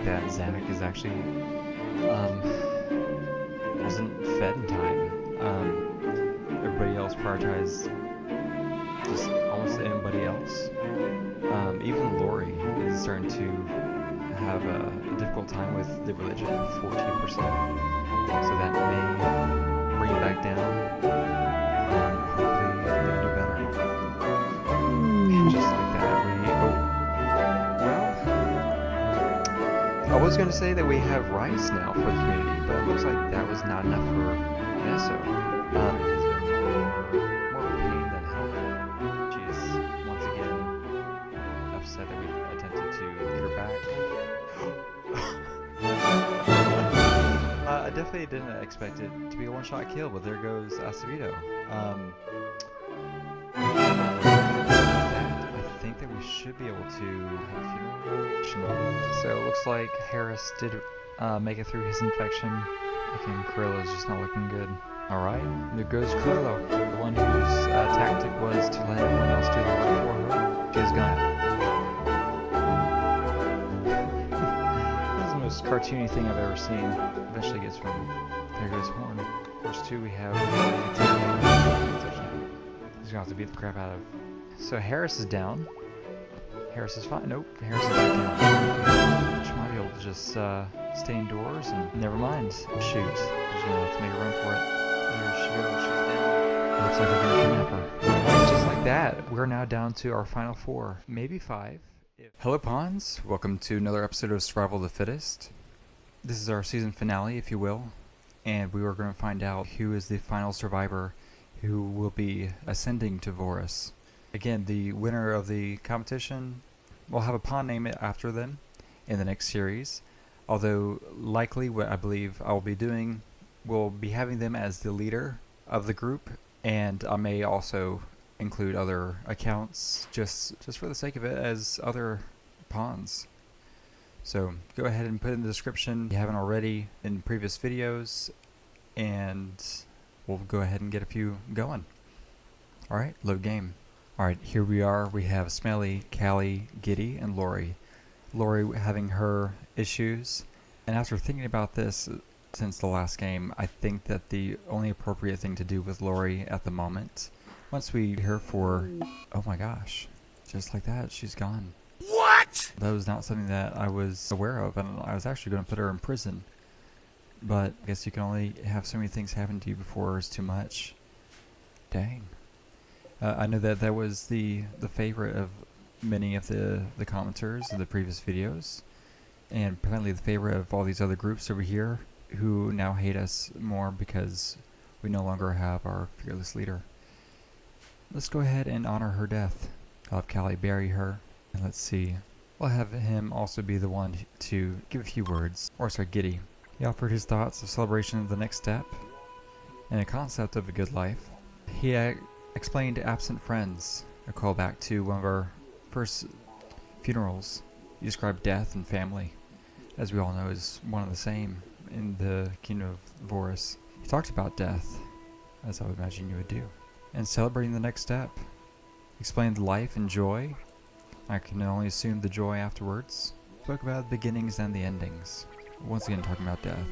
like that Zach is actually wasn't fed in time. Everybody else prioritized just almost anybody else. Even Lori is starting to have a difficult time with the religion, 14%. So that may bring it back down. Hopefully they can do better. And just like that, I was going to say that we have rice now for the community, but it looks like that was not enough for Nesso. It's been more of a pain than help. She's once again upset that we attempted to get her back. I definitely didn't expect it to be a one-shot kill, but there goes Acevedo. I think that we should be able to have a funeral. So it looks like Harris did make it through his infection. Again, Carrillo's just not looking good. Alright, there goes Carrillo, the one whose tactic was to let everyone else do the work for her. She's gone. This is the most cartoony thing I've ever seen. Eventually gets from. There goes Horn. First two we have. He's gonna have to beat the crap out of. So Harris is down. Harris is fine. Nope, Harris is back down. She might be able to just stay indoors and never mind. Shoot. She's gonna have to make a run for it. There she goes. She's down. Looks like they're gonna kidnap her. Just like that, we're now down to our final 4, maybe 5. Hello Pawns, welcome to another episode of Survival of the Fittest. This is our season finale, if you will, and we are going to find out who is the final survivor who will be ascending to Vorus. Again, the winner of the competition, we'll have a pawn name it after them in the next series, although likely what I believe I will be doing will be having them as the leader of the group, and I may also include other accounts just for the sake of it as other pawns. So go ahead and put in the description if you haven't already in previous videos, and we'll go ahead and get a few going. Alright, load game. Alright, here we are. We have Smelly, Cali, Giddy, and Lori. Lori having her issues, and after thinking about this since the last game, I think that the only appropriate thing to do with Lori at the moment, once we hear for, oh my gosh, just like that, she's gone. What? That was not something that I was aware of, and I was actually going to put her in prison. But I guess you can only have so many things happen to you before it's too much. Dang. I know that that was the favorite of many of the commenters in the previous videos, and apparently the favorite of all these other groups over here who now hate us more because we no longer have our fearless leader. Let's go ahead and honor her death. I'll have Cali bury her, and let's see. We'll have him also be the one to give a few words. Or sorry, Giddy. He offered his thoughts of celebration of the next step and a concept of a good life. He explained absent friends, a callback to one of our first funerals. He described death and family, as we all know is one and the same in the kingdom of Vorus. He talked about death, as I would imagine you would do, and celebrating the next step. Explained life and joy. I can only assume the joy afterwards. Spoke about the beginnings and the endings. Once again talking about death.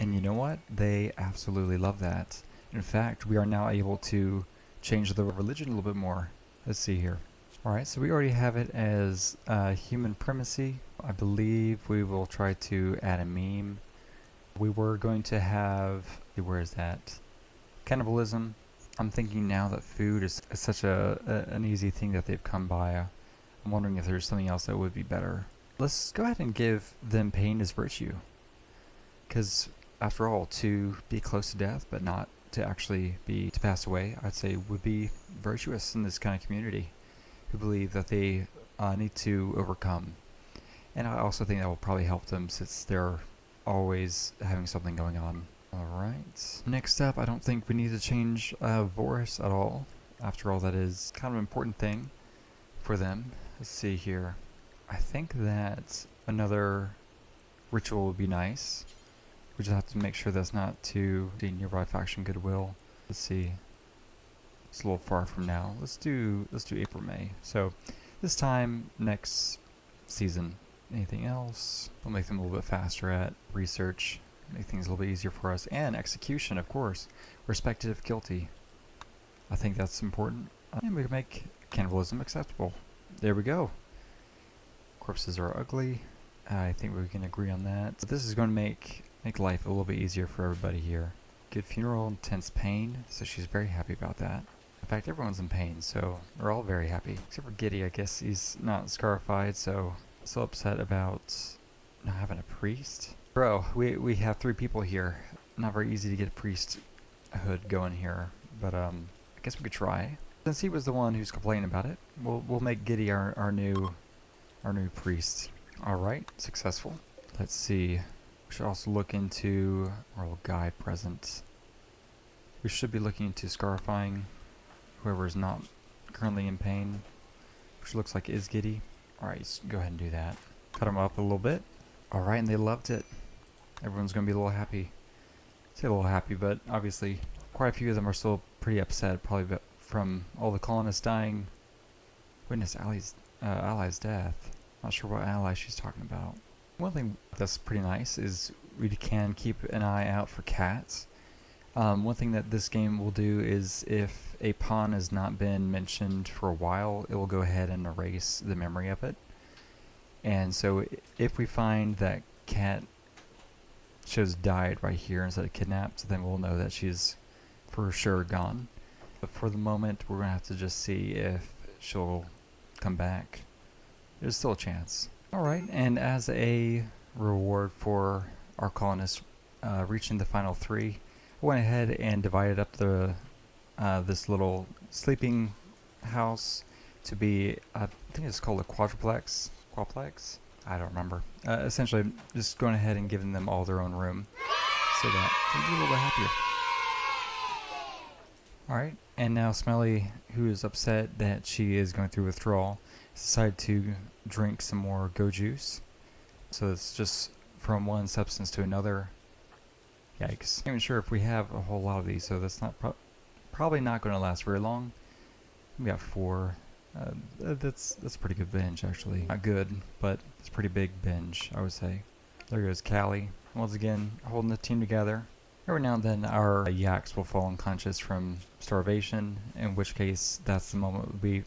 And you know what? They absolutely love that. In fact, we are now able to change the religion a little bit more. Let's see here. Alright, so we already have it as human primacy. I believe we will try to add a meme. We were going to have, where is that? Cannibalism. I'm thinking now that food is such an easy thing that they've come by. I'm wondering if there's something else that would be better. Let's go ahead and give them pain as virtue. Because after all, to be close to death but not to actually be to pass away, I'd say would be virtuous in this kind of community who believe that they need to overcome. And I also think that will probably help them since they're always having something going on. Alright, next up, I don't think we need to change Vorus at all. After all, that is kind of an important thing for them. Let's see here. I think that another ritual would be nice. We just have to make sure that's not to the nearby faction goodwill. Let's see. It's a little far from now. Let's do April, May. So this time next season, anything else. We'll make them a little bit faster at research, make things a little bit easier for us, and execution, of course, respected if guilty. I think that's important. And we can make cannibalism acceptable. There we go. Corpses are ugly. I think we can agree on that. So this is going to make life a little bit easier for everybody here. Good funeral, intense pain. So she's very happy about that. In fact, everyone's in pain, so we're all very happy. Except for Giddy, I guess he's not scarified, so still upset about not having a priest. Bro, we have 3 people here. Not very easy to get a priesthood going here, but I guess we could try. Since he was the one who's complaining about it, we'll make Giddy our new priest. All right, successful. Let's see. We should also look into our little guide present. We should be looking into scarifying whoever is not currently in pain, which looks like is Giddy. All right, let's go ahead and do that. Cut him up a little bit. All right, and they loved it. Everyone's gonna be a little happy. Say a little happy, but obviously quite a few of them are still pretty upset, probably from all the colonists dying. Witness ally's death. Not sure what ally she's talking about. One thing that's pretty nice is we can keep an eye out for cats. One thing that this game will do is if a pawn has not been mentioned for a while, it will go ahead and erase the memory of it. And so if we find that cat shows died right here instead of kidnapped, then we'll know that she's for sure gone. But for the moment, we're going to have to just see if she'll come back. There's still a chance. Alright, and as a reward for our colonists reaching the final 3, I went ahead and divided up the this little sleeping house to be, I think it's called a quadruplex? Quadplex? I don't remember. Essentially, just going ahead and giving them all their own room so that they'll be a little bit happier. Alright, and now Smelly, who is upset that she is going through withdrawal, decided to drink some more go juice. So it's just from one substance to another. Yikes. I'm not even sure if we have a whole lot of these, so that's not probably not going to last very long. We got 4. That's a pretty good binge, actually. Not good, but it's a pretty big binge, I would say. There goes Cali. Once again, holding the team together. Every now and then our yaks will fall unconscious from starvation, in which case that's the moment we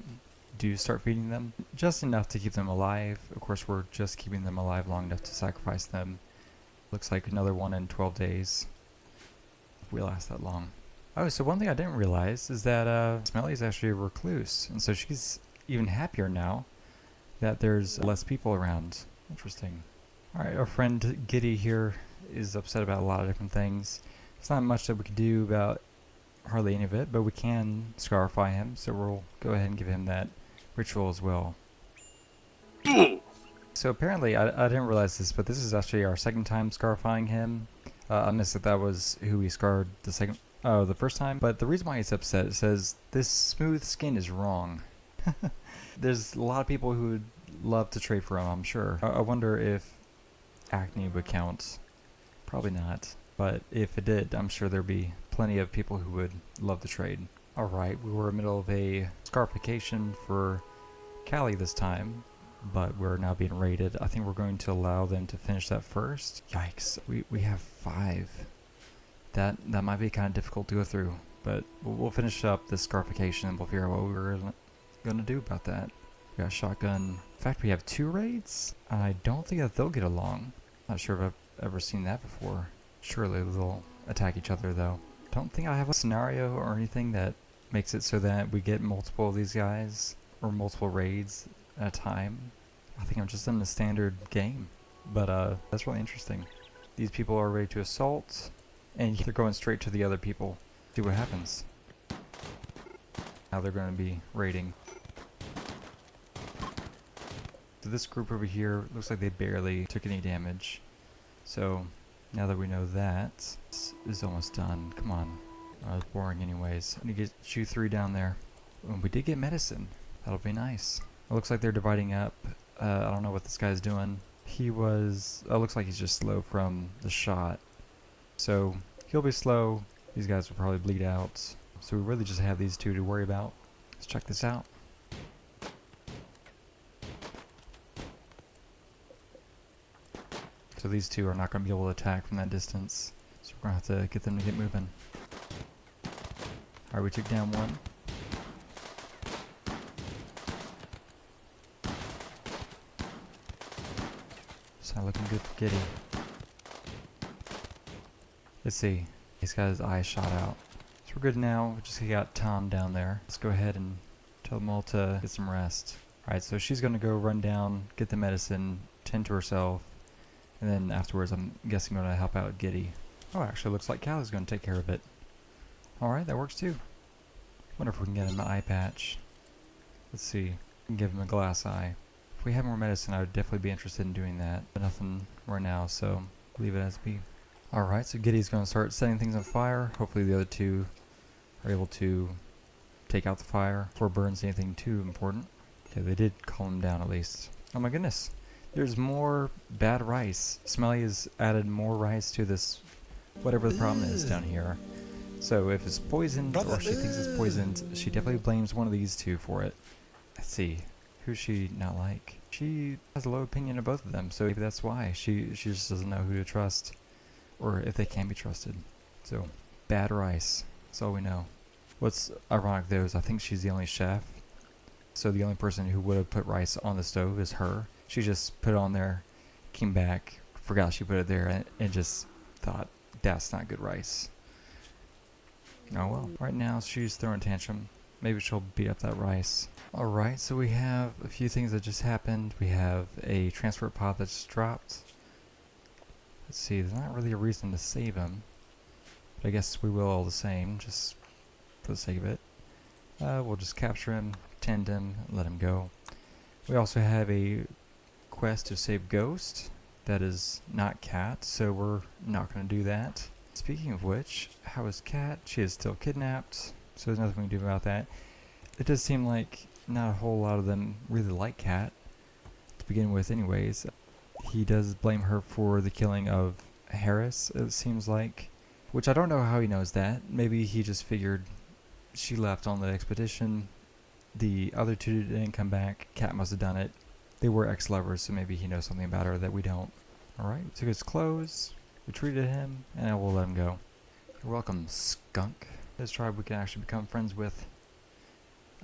do start feeding them. Just enough to keep them alive. Of course, we're just keeping them alive long enough to sacrifice them. Looks like another one in 12 days. If we last that long. Oh, so one thing I didn't realize is that Smelly is actually a recluse, and so she's even happier now that there's less people around. Interesting. Alright, our friend Giddy here is upset about a lot of different things. There's not much that we can do about hardly any of it, but we can scarify him, so we'll go ahead and give him that ritual as well. So apparently, I didn't realize this, but this is actually our second time scarifying him. I missed that was who we scarred the first time. But the reason why he's upset, it says, this smooth skin is wrong. There's a lot of people who would love to trade for him, I'm sure. I wonder if acne would count. Probably not. But if it did, I'm sure there'd be plenty of people who would love to trade. Alright, we were in the middle of a scarification for Cali this time, but we're now being raided. I think we're going to allow them to finish that first. Yikes, we have 5. That might be kind of difficult to go through, but we'll finish up this scarification and we'll figure out what we're going to do about that. We got a shotgun. In fact, we have 2 raids. I don't think that they'll get along. Not sure if I've ever seen that before. Surely they'll attack each other though. Don't think I have a scenario or anything that makes it so that we get multiple of these guys or multiple raids at a time. I think I'm just in the standard game, but that's really interesting. These people are ready to assault, and they're going straight to the other people. See what happens. Now they're going to be raiding. So this group over here looks like they barely took any damage. So now that we know that, this is almost done. Come on. It's boring anyways. I need to get you 3 down there. And we did get medicine. That'll be nice. It looks like they're dividing up. I don't know what this guy's doing. He was... looks like he's just slow from the shot. So he'll be slow. These guys will probably bleed out. So we really just have these 2 to worry about. Let's check this out. So these two are not going to be able to attack from that distance. So we're going to have to get them to get moving. Alright, we took down one. It's not looking good for Giddy. Let's see. He's got his eye shot out. So we're good now. We just got Tom down there. Let's go ahead and tell them all to get some rest. Alright, so she's going to go run down, get the medicine, tend to herself, and then afterwards I'm guessing going to help out Giddy. Oh, actually looks like Cali's going to take care of it. Alright, that works too. Wonder if we can get him an eye patch. Let's see. We can give him a glass eye. If we have more medicine, I would definitely be interested in doing that. But nothing right now, so leave it as be. Alright, so Giddy's going to start setting things on fire. Hopefully the other two are able to take out the fire before it burns anything too important. Okay, they did calm him down at least. Oh my goodness. There's more bad rice. Smelly has added more rice to this, whatever the problem is down here. So if it's poisoned, or she thinks it's poisoned, she definitely blames one of these two for it. Let's see. Who's she not like? She has a low opinion of both of them, so maybe that's why. She just doesn't know who to trust, or if they can be trusted. So, bad rice. That's all we know. What's ironic though is I think she's the only chef. So the only person who would have put rice on the stove is her. She just put it on there, came back, forgot she put it there, and just thought, that's not good rice. Oh well. Right now she's throwing a tantrum. Maybe she'll beat up that rice. Alright, so we have a few things that just happened. We have a transfer pod that's dropped. Let's see, there's not really a reason to save him. But I guess we will all the same, just for the sake of it. We'll just capture him, tend him, let him go. We also have a quest to save Ghost. That is not Cat, so we're not going to do that. Speaking of which, how is Cat? She is still kidnapped, so there's nothing we can do about that. It does seem like not a whole lot of them really like Cat, to begin with anyways. He does blame her for the killing of Harris, it seems like. Which I don't know how he knows that. Maybe he just figured she left on the expedition. The other two didn't come back. Cat must have done it. They were ex-lovers, so maybe he knows something about her that we don't. Alright, we took his clothes, we treated him, and we'll let him go. You're welcome, skunk. This tribe we can actually become friends with.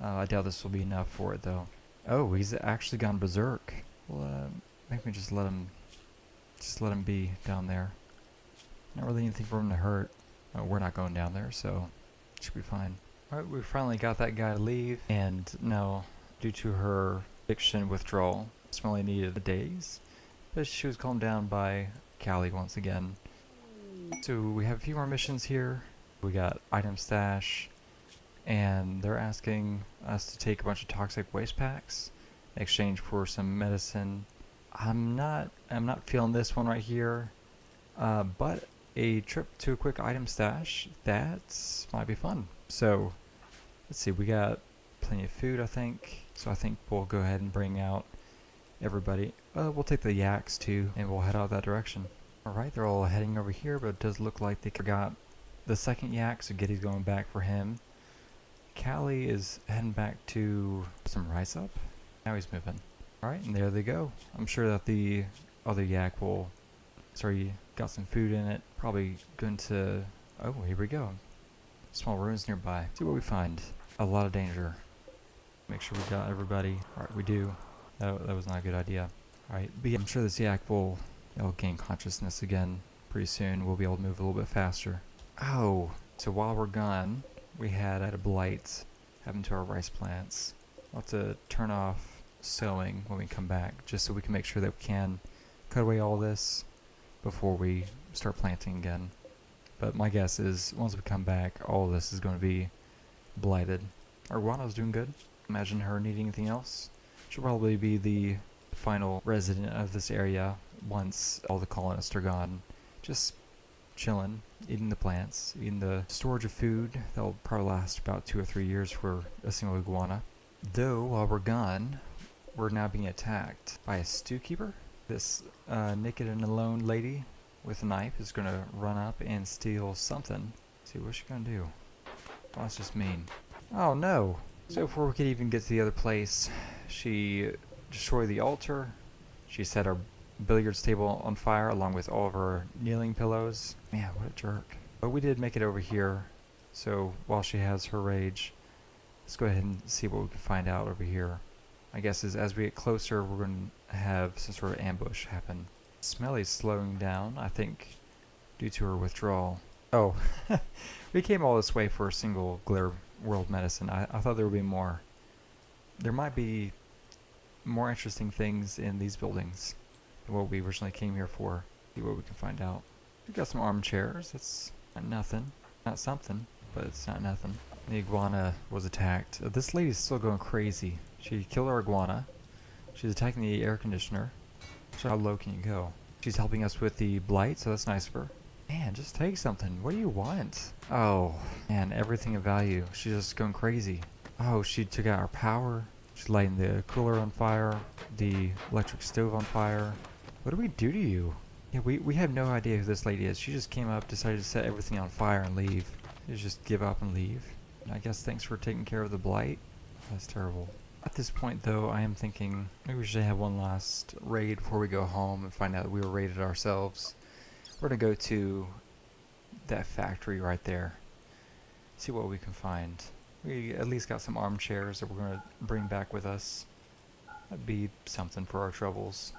I doubt this will be enough for it, though. Oh, he's actually gone berserk. Well, maybe just let him be down there. Not really anything for him to hurt. We're not going down there, so it should be fine. Alright, we finally got that guy to leave, and now, due to her addiction withdrawal, Smelly needed the days, but she was calmed down by Cali once again. So we have a few more missions here. We got item stash, and they're asking us to take a bunch of toxic waste packs in exchange for some medicine. I'm not feeling this one right here, but a trip to a quick item stash, that might be fun. So let's see, we got plenty of food, I think, so I think we'll go ahead and bring out everybody. We'll take the yaks too, and we'll head out that direction. Alright, they're all heading over here, but it does look like they forgot the second yak, so Giddy's going back for him. Cali is heading back to some rice up. Now he's moving. Alright, and there they go. I'm sure that the other yak will... Sorry, got some food in it. Probably going to... Oh, here we go. Small ruins nearby. See what we find. A lot of danger. Make sure we got everybody. Alright, we do. That was not a good idea. Alright, but yeah, I'm sure this yak will gain consciousness again pretty soon. We'll be able to move a little bit faster. Oh, so while we're gone, we had a blight happen to our rice plants. We'll have to turn off sowing when we come back, just so we can make sure that we can cut away all this before we start planting again. But my guess is once we come back, all of this is going to be blighted. Our guano's doing good. Imagine her needing anything else. She'll probably be the final resident of this area once all the colonists are gone. Just chilling, eating the plants, eating the storage of food. That'll probably last about 2 or 3 years for a single iguana. Though, while we're gone, we're now being attacked by a stew keeper. This naked and alone lady with a knife is going to run up and steal something. Let's see, what's she going to do? Oh, that's just mean. Oh no! So before we could even get to the other place, she destroyed the altar. She set our billiards table on fire along with all of our kneeling pillows. Man, what a jerk. But we did make it over here. So while she has her rage, let's go ahead and see what we can find out over here. I guess as we get closer, we're going to have some sort of ambush happen. Smelly's slowing down, I think, due to her withdrawal. Oh, we came all this way for a single Glare World medicine. I thought there would be more. There might be more interesting things in these buildings than what we originally came here for. See what we can find out. We got some armchairs. That's not nothing. Not something, but it's not nothing. The iguana was attacked. This lady's still going crazy. She killed our iguana. She's attacking the air conditioner. So how low can you go? She's helping us with the blight, so that's nice of her. Man, just take something. What do you want? Oh, man, everything of value. She's just going crazy. Oh, she took out our power. She's lighting the cooler on fire, the electric stove on fire. What do we do to you? Yeah, we have no idea who this lady is. She just came up, decided to set everything on fire and leave. You just give up and leave. And I guess thanks for taking care of the blight. That's terrible. At this point, though, I am thinking maybe we should have one last raid before we go home and find out that we were raided ourselves. We're going to go to that factory right there. See what we can find. We at least got some armchairs that we're going to bring back with us. That'd be something for our troubles.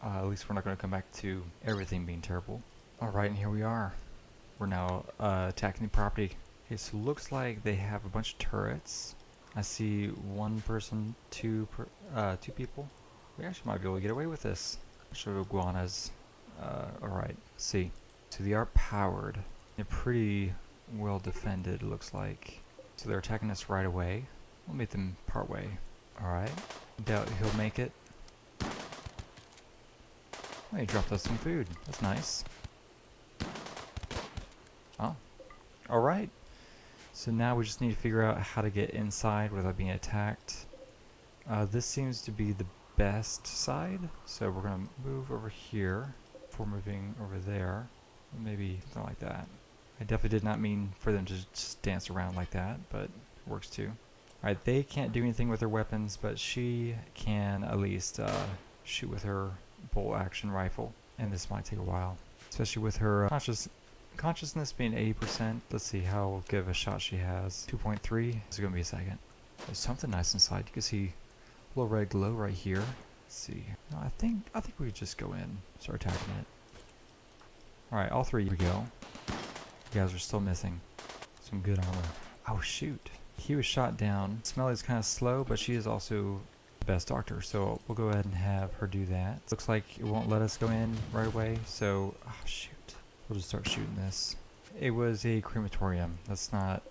At least we're not going to come back to everything being terrible. Alright, and here we are. We're now attacking the property. Okay, so looks like they have a bunch of turrets. I see one person, two people. We actually might be able to get away with this. Show iguanas. Alright, let's see. So they are powered. They're pretty well defended, it looks like. So they're attacking us right away. We'll meet them part way. Alright. Doubt he'll make it. Oh, he dropped us some food. That's nice. Oh. Alright. So now we just need to figure out how to get inside without being attacked. This seems to be the best side. So we're going to move over here before moving over there. Maybe something like that. I definitely did not mean for them to just dance around like that, but it works too. Alright, they can't do anything with their weapons, but she can at least shoot with her bolt action rifle. And this might take a while, especially with her consciousness being 80%. Let's see how good of a shot she has. 2.3. It's going to be a second. There's something nice inside. You can see a little red glow right here. Let's see. No, I think we could just go in, start attacking it. Alright, all three we go. You guys are still missing some good armor. Oh shoot. He was shot down. Smelly's kind of slow, but she is also the best doctor, so we'll go ahead and have her do that. Looks like it won't let us go in right away, so oh shoot. We'll just start shooting this. It was a crematorium. That's not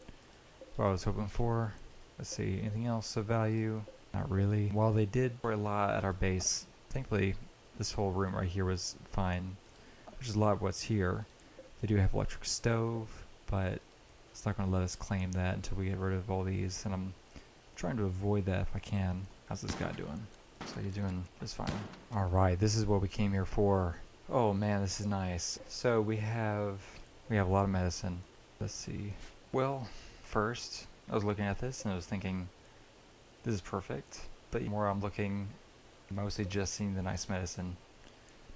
what I was hoping for. Let's see, anything else of value? Not really. While they did a lot at our base, thankfully this whole room right here was fine. Which is a lot of what's here. They do have electric stove, but it's not going to let us claim that until we get rid of all these, and I'm trying to avoid that if I can. How's this guy doing? Looks like he's doing just fine. Alright, this is what we came here for. Oh man, this is nice. So we have a lot of medicine. Let's see. Well, first, I was looking at this and I was thinking, this is perfect. But the more I'm looking, mostly just seeing the nice medicine.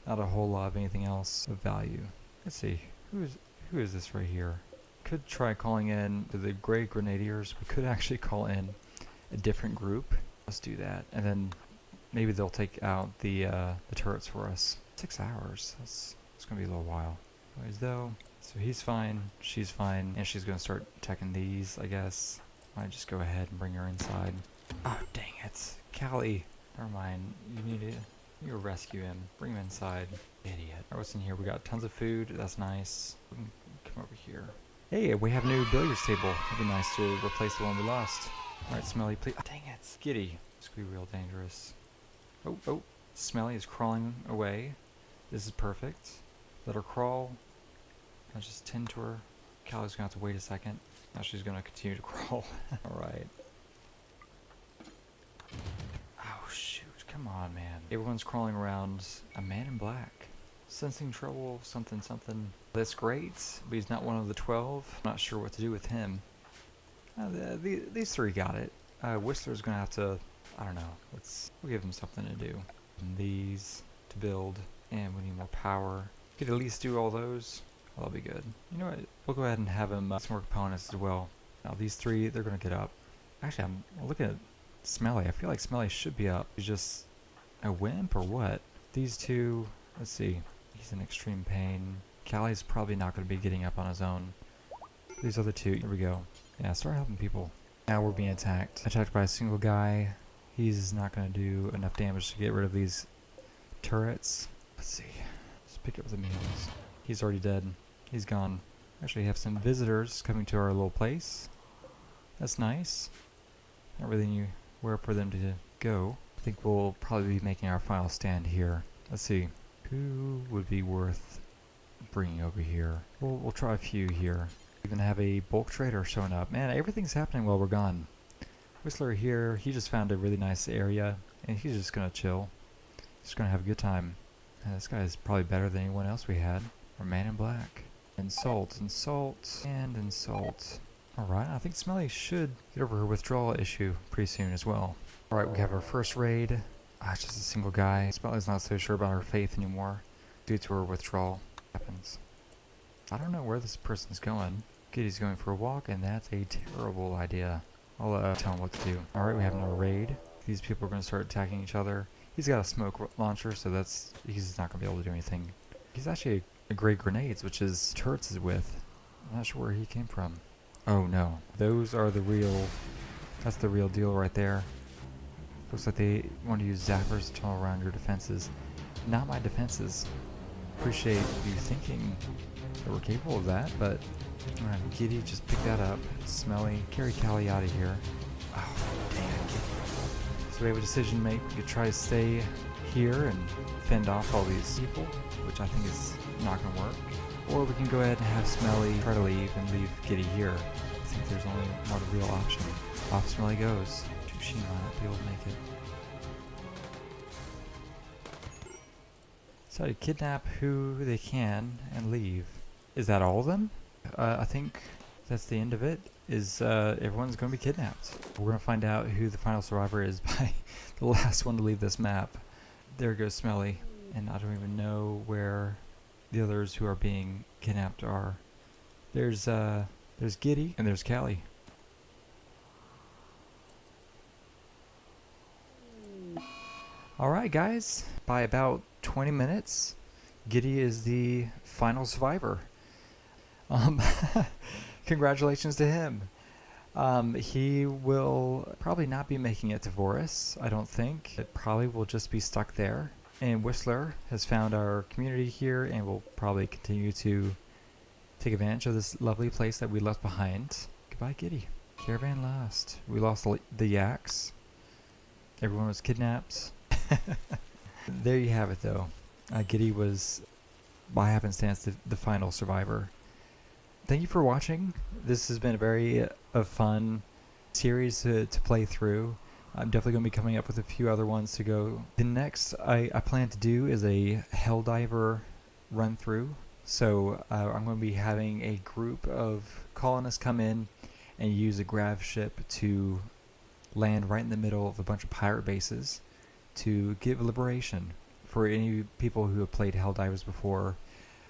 Not a whole lot of anything else of value. Let's see. Who is this right here? Could try calling in to the Grey Grenadiers. We could actually call in a different group. Let's do that. And then maybe they'll take out the turrets for us. 6 hours. It's going to be a little while. Anyways, though, so he's fine, she's fine, and she's going to start attacking these, I guess. Might just go ahead and bring her inside. Oh, dang it. Cali. Never mind. You need to rescue him. Bring him inside. Idiot. Alright, what's in here? We got tons of food. That's nice. We can come over here. Hey, we have a new billiards table. That'd be nice to replace the one we lost. Alright, Smelly, please. Oh, dang it. Giddy. This could be real dangerous. Oh. Smelly is crawling away. This is perfect. Let her crawl. I'll just tend to her. Cali's gonna have to wait a second. Now she's gonna continue to crawl. Alright. Oh shoot, come on man. Everyone's crawling around a man in black. Sensing trouble, something. That's great, but he's not one of the 12. I'm not sure what to do with him. These three got it. Whistler's gonna have to, I don't know, we'll give him something to do. And these to build. And we need more power. Could at least do all those. That'll be good. You know what? We'll go ahead and have him some more components as well. Now these three, they're going to get up. Actually, I'm looking at Smelly. I feel like Smelly should be up. He's just a wimp or what? These two, let's see. He's in extreme pain. Cali's probably not going to be getting up on his own. These other two, here we go. Yeah, start helping people. Now we're being attacked. Attacked by a single guy. He's not going to do enough damage to get rid of these turrets. Let's see. Let's pick up the meals. He's already dead. He's gone. Actually, we have some visitors coming to our little place. That's nice. Not really anywhere for them to go. I think we'll probably be making our final stand here. Let's see. Who would be worth bringing over here? We'll try a few here. Even have a bulk trader showing up. Man, everything's happening while we're gone. Whistler here, he just found a really nice area, and he's just gonna chill. He's gonna have a good time. And this guy is probably better than anyone else we had. Or Man in Black. Insult, insult, and insult. Alright, I think Smelly should get over her withdrawal issue pretty soon as well. Alright, we have our first raid. It's just a single guy. Smelly's not so sure about her faith anymore due to her withdrawal. Happens. I don't know where this person's going. Giddy's going for a walk, and that's a terrible idea. I'll tell him what to do. Alright, we have another raid. These people are going to start attacking each other. He's got a smoke launcher, so he's not going to be able to do anything. He's actually a great grenades, which is turrets is with. I'm not sure where he came from. Oh no, those are that's the real deal right there. Looks like they want to use zappers to tunnel around your defenses. Not my defenses. Appreciate you thinking that we're capable of that, but alright, Giddy, just pick that up. Smelly, carry Cali out of here. Oh, damn, Giddy. So we have a decision to make. We could try to stay here and fend off all these people, which I think is not going to work. Or we can go ahead and have Smelly try to leave and leave Giddy here. I think there's only one real option. Off Smelly goes. She might not be able to make it. So to kidnap who they can and leave. Is that all of them? I think that's the end of it. Everyone's going to be kidnapped. We're going to find out who the final survivor is by the last one to leave this map. There goes Smelly. And I don't even know where the others who are being kidnapped are. There's Giddy and there's Cali. Alright guys, by about 20 minutes, Giddy is the final survivor. Congratulations to him. He will probably not be making it to Vorus, I don't think. It probably will just be stuck there. And Whistler has found our community here and will probably continue to take advantage of this lovely place that we left behind. Goodbye, Giddy. Caravan lost. We lost the yaks. Everyone was kidnapped. There you have it, though. Giddy was, by happenstance, the final survivor. Thank you for watching. This has been a very fun series to play through. I'm definitely going to be coming up with a few other ones to go. The next I plan to do is a Helldiver run through. So I'm going to be having a group of colonists come in and use a grav ship to land right in the middle of a bunch of pirate bases to give liberation. For any people who have played Helldivers before,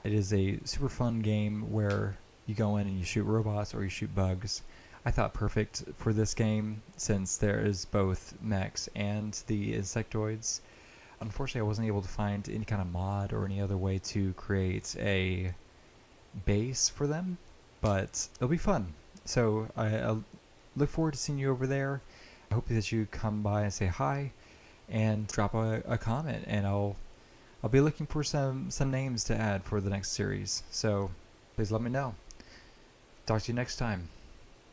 it is a super fun game where you go in and you shoot robots or you shoot bugs. I thought perfect for this game since there is both mechs and the insectoids. Unfortunately, I wasn't able to find any kind of mod or any other way to create a base for them, but it'll be fun. So I look forward to seeing you over there. I hope that you come by and say hi and drop a comment, and I'll be looking for some names to add for the next series. So please let me know. Talk to you next time.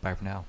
Bye for now.